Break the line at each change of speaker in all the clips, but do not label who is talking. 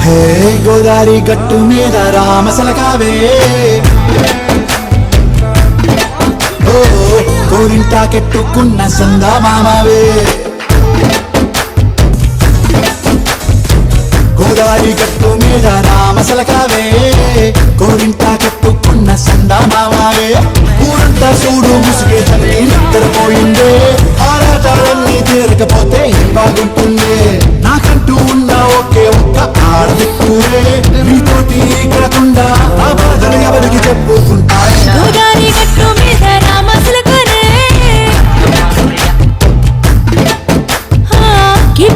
హే గోదారి గట్టు మీద రామసలకావే ఓ గోరింటాకెట్టుకున్న సందా మామవే గోదారి గట్టు మీద రామసలకావే గోరింటాకెట్టుకున్న సందా మామవే ఊరంతా చూడు ముసుగే తల్లి నిద్రపోయిందే ఆరాటాలన్నీ తీరకపోతే బాగుంటుంది నాకంటూ ఉన్న ఒకే ఒక్క ఆడదిక్కువే మీతోటి కాకుండా ఆ బాధలు ఎవరికి చెప్పుకుంటాయి
గోదారి గట్టు మీద రామసలకానే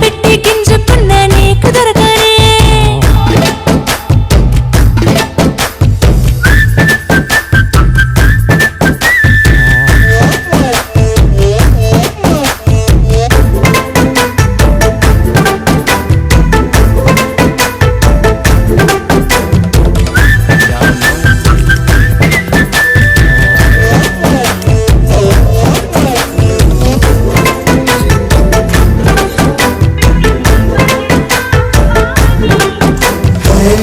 పెట్టి గింజుకున్న నీకు దొరకనే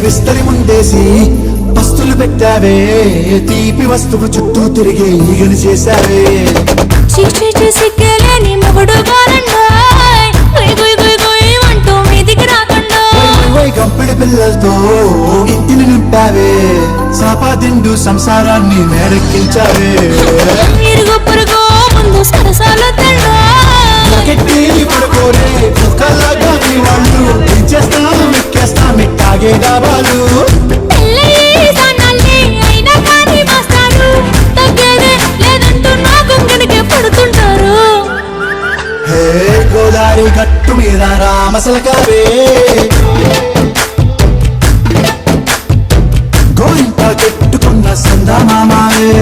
విస్తరి ముందేసి పస్తులు పెట్టావే తీపి వస్తువు చుట్టూ తిరిగే ఈగలు చేశావే
సిగ్గలేని మొగుడు అంటూ మీదికి రాకుండా
గంపిడి పిల్లలతో ఇంటిని నింపావే సాపాదిండు సంసారాన్ని మేరెక్కించావే
ఇరుగు పొరుగు ముందు సరసాలు
పడుకోరే కుక్కలాగా మీ వాళ్ళు ఇచ్చేస్తాం ఎక్కేస్తాం ఇట్టాగే కావాలి హే గోదారి గట్టు మీద రామసలకావే గోరింటా కెట్టుకున్న సందా మామావే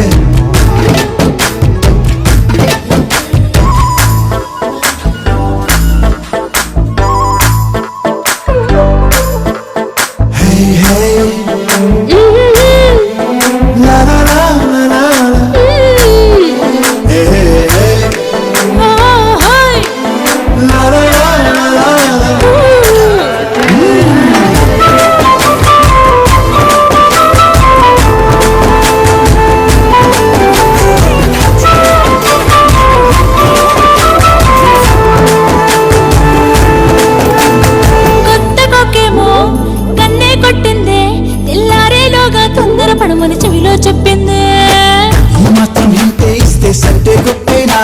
పడమని చెవిలో చెప్పింది
మాత్రం ఇంతే ఇస్తే సంటే గొప్పేనా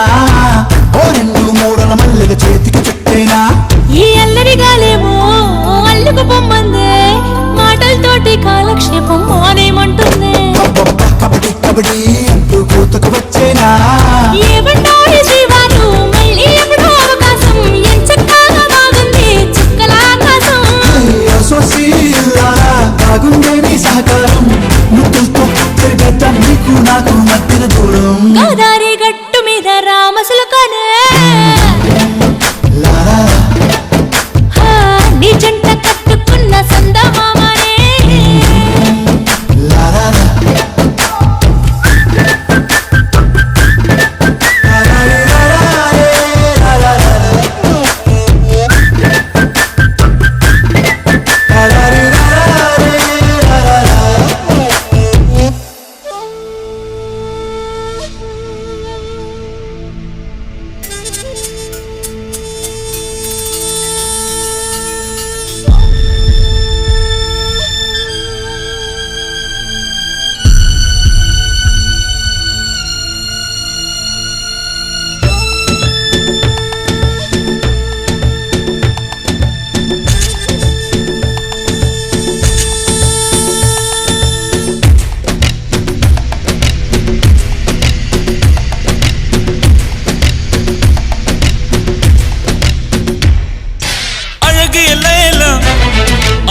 ఓ 2-3 మల్లెల చేతికి చుట్టేనా
ఈ అల్లరి గాలేమో అల్లుకు పొమ్మందే మాటలతోటి కాలక్షేపం మానేమంటుంది
కబడ్డీ కబడ్డీ అంటూ కూతకు వచ్చేనా
ఏమంటారు జీవాలు మళ్ళీ ఎప్పుడో అవకాశం ఎంచక్కాగా బాగుంది చుక్కల ఆకాశం
బాగుందే నీ సహకారం ముద్దులతో తిరగద్దాం నీకు నాకు మధ్యన దూరం
గోదారి గట్టు మీద రామసలకానే నీ జంట కట్టుకున్న సందా మామనే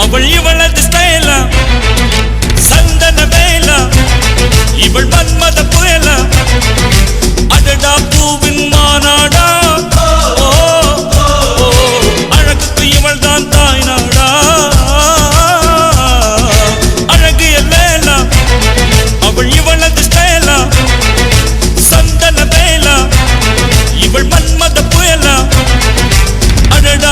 அவள் இவளது ஸ்டைலா சந்தன வேலா இவள் மன்மத புயலா அடடா பூவின் மாநாடா அழகுக்கு இவள் தான் தாய் நாடா அழகிய லேலா அவள் இவளது ஸ்டைலா சந்தன வேலா இவள் மன்மத புயலா அடடா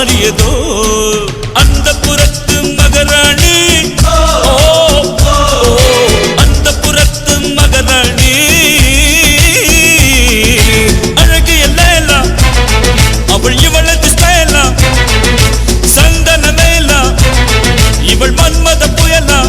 மாறியதோ அந்த புறத்து மகராணி ஓ, ஓ, அந்த புறத்து மகராணி அழகு எல்லாம் அவள் இவளது ஸ்டைலா சந்தன மேலா இவள் மன்மத புயலா